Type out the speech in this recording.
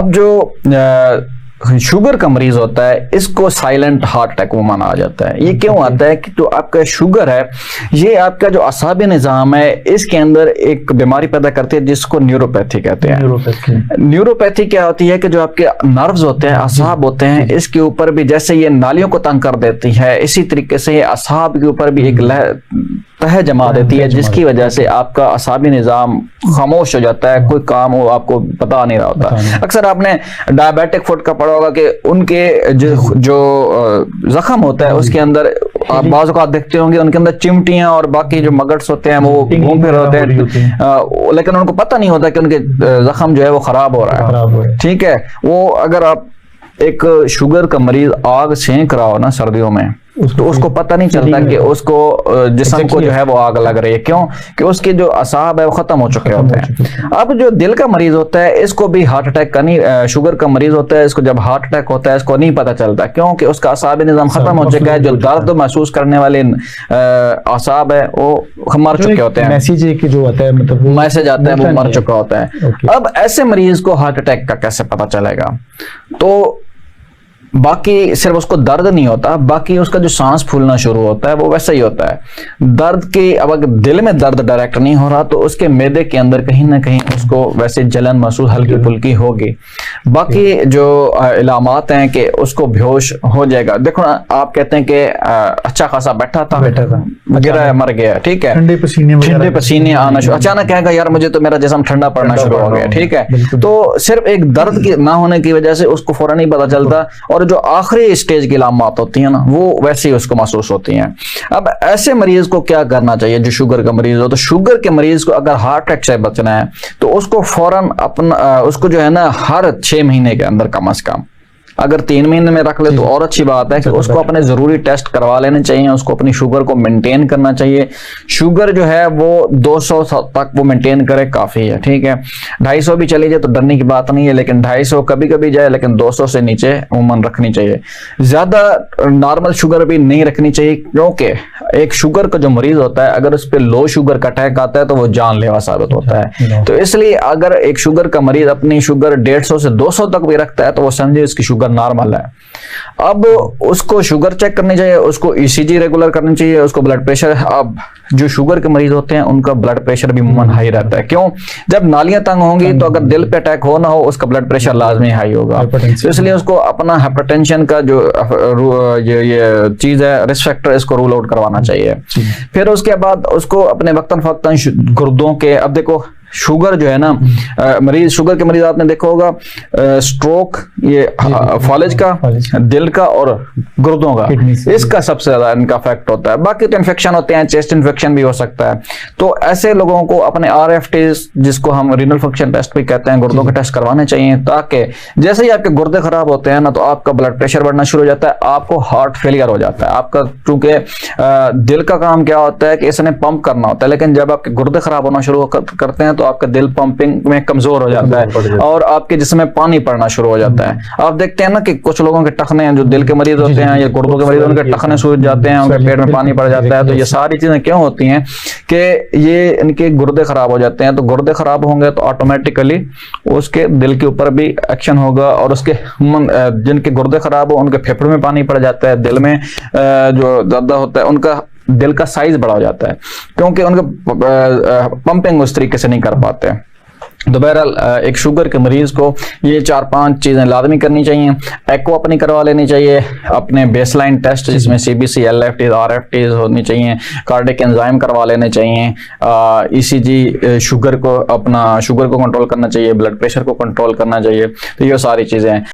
अब जो शुगर का मरीज होता है इसको साइलेंट हार्ट अटैक वो माना जाता है। ये क्यों आता है कि जो आपका शुगर है ये आपका जो असाबी निज़ाम है इसके अंदर एक बीमारी पैदा करती है जिसको न्यूरोपैथी कहते हैं। न्यूरोपैथी क्या होती है कि जो आपके नर्व्स होते हैं, असाब होते हैं, इसके ऊपर भी जैसे ये नालियों को तंग कर देती है, इसी तरीके से ये असाब के ऊपर भी एक तह जमा देती है जिसकी वजह से आपका असाबी निज़ाम खामोश हो जाता है, कोई काम वो आपको पता नहीं रहा होता। अक्सर आपने डायबिटिक फुट का पढ़ा होगा कि उनके जो जख्म होता है उसके अंदर आप बाज़ औक़ात देखते होंगे उनके अंदर चिमटियां और बाकी जो मगट्स होते हैं वो घूम फिर होते हैं, लेकिन उनको पता नहीं होता कि उनके जख्म जो है वो खराब हो रहा है। ठीक है, वो अगर आप एक शुगर का मरीज आग सेंक रहा हो ना सर्दियों में तो उसको पता नहीं चलता कि उसको जिस्म को जो है वो आग लग रही है। क्यों? कि उसके जो असाब है वो खत्म हो चुके होते हैं। अब जो दिल का मरीज होता है इसको भी हार्ट अटैक का नहीं, शुगर का मरीज होता है इसको जब हार्ट अटैक होता है इसको नहीं पता चलता, क्योंकि उसका असाबी निज़ाम खत्म हो चुका है। जो दर्द महसूस करने वाले असाब है वो मर चुके होते हैं, मैसेज जो आता है मतलब मैसेज आता है वो मर चुका होता है। अब ऐसे मरीज को हार्ट अटैक का कैसे पता चलेगा? तो बाकी सिर्फ उसको दर्द नहीं होता, बाकी उसका जो सांस फूलना शुरू होता है वो वैसा ही होता है। दर्द के अब अगर दिल में दर्द डायरेक्ट नहीं हो रहा तो उसके मैदे के अंदर कहीं ना कहीं उसको वैसे जलन महसूस हल्की फुल्की होगी। बाकी जो इलामात हैं कि उसको बेहोश हो जाएगा। देखो ना, आप कहते हैं कि अच्छा खासा बैठा था गिरा मर गया, ठीक है, ठंडे पसीने आना शुरू, अचानक कहेगा यार मुझे तो मेरा जिस्म ठंडा पड़ना शुरू हो गया, ठीक है। तो सिर्फ एक दर्द की ना होने की वजह से उसको फौरन नहीं पता चलता, और जो आखिरी स्टेज की इलामात होती है ना वो वैसे ही उसको महसूस होती हैं। अब ऐसे मरीज को क्या करना चाहिए जो शुगर का मरीज हो? तो शुगर के मरीज को अगर हार्ट अटैक से बचना है तो उसको फौरन अपना उसको जो है ना हर 6 महीने के अंदर कम से कम, अगर 3 महीने में रख ले तो और अच्छी बात है कि उसको अपने जरूरी टेस्ट करवा लेने चाहिए, उसको अपनी शुगर को मेंटेन करना चाहिए। शुगर जो है वो 200 तक वो मेंटेन करे काफी है, ठीक है। 250 भी चली जाए तो डरने की बात नहीं है, लेकिन 250 कभी कभी जाए, लेकिन 200 से नीचे उमूमन रखनी चाहिए। ज्यादा नॉर्मल शुगर भी नहीं रखनी चाहिए, क्योंकि एक शुगर का जो मरीज होता है अगर उस पर लो शुगर का अटैक आता है तो वो जानलेवा साबित होता है। तो इसलिए अगर एक शुगर का मरीज अपनी शुगर 150 से 200 तक भी रखता है तो वो समझे इसकी शुगर नॉर्मल है। अब उसको शुगर चेक करनी चाहिए, उसको ईसीजी रेगुलर करनी चाहिए, उसको ब्लड प्रेशर। अब जो शुगर के मरीज होते हैं उनका ब्लड प्रेशर भी उम्मन हाई रहता है। क्यों? जब नालियां तंग होंगी तो अगर दिल पे अटैक हो ना हो उसका ब्लड प्रेशर लाजमी हाई होगा। तो इसलिए उसको अपना हाइपरटेंशन का जो ये चीज है रिस्क फैक्टर, इसको रूल आउट करवाना चाहिए। फिर उसके बाद उसको अपने वक्तन फक्तन गुर्दों के, अब देखो शुगर जो है ना मरीज, शुगर के मरीज आपने देखा होगा स्ट्रोक, ये फॉलेज का, दिल का और गुर्दों का, इसका सबसे ज्यादा इनका इफेक्ट होता है। बाकी तो इन्फेक्शन होते हैं, चेस्ट इन्फेक्शन भी हो सकता है। तो ऐसे लोगों को अपने RFTs जिसको हम रीनल फंक्शन टेस्ट भी कहते हैं, गुर्दों के टेस्ट करवाने चाहिए, ताकि जैसे ही आपके गुर्दे खराब होते हैं ना तो आपका ब्लड प्रेशर बढ़ना शुरू हो जाता है, आपको हार्ट फेलियर हो जाता है आपका। क्योंकि दिल का काम क्या होता है कि इसने पंप करना होता है, लेकिन जब आपके गुर्दे खराब होना शुरू करते हैं तो आपका दिल पंपिंग में कमजोर हो जाता है और आपके जिस्म में पानी पड़ना शुरू हो जाता है। आप देखते हैं ना कि कुछ लोगों के टखने हैं, जो दिल के मरीज होते हैं या गुर्दों के मरीज, उनके टखने सूज जाते हैं, उनके पेट में पानी पड़ जाता है। तो ये सारी चीजें क्यों होती हैं कि ये इनके गुर्दे खराब हो जाते हैं। तो गुर्दे खराब होंगे तो ऑटोमेटिकली उसके दिल के ऊपर भी एक्शन होगा, और उसके जिनके गुर्दे खराब हो उनके फेफड़े में पानी पड़ जाता है, दिल में जो ज्यादा होता है उनका दिल का साइज बड़ा हो जाता है, क्योंकि उनका पंपिंग उस तरीके से नहीं कर पाते हैं। तो बहरहाल एक शुगर के मरीज को ये 4-5 चीजें लाजमी करनी चाहिए। एको अपनी करवा लेनी चाहिए, अपने बेसलाइन टेस्ट जिसमें CBC, LFTs, RFTs होनी चाहिए, कार्डिक एंजाइम करवा लेने चाहिए, ECG शुगर को, अपना शुगर को कंट्रोल करना चाहिए, ब्लड प्रेशर को कंट्रोल करना चाहिए। तो ये सारी चीजें हैं।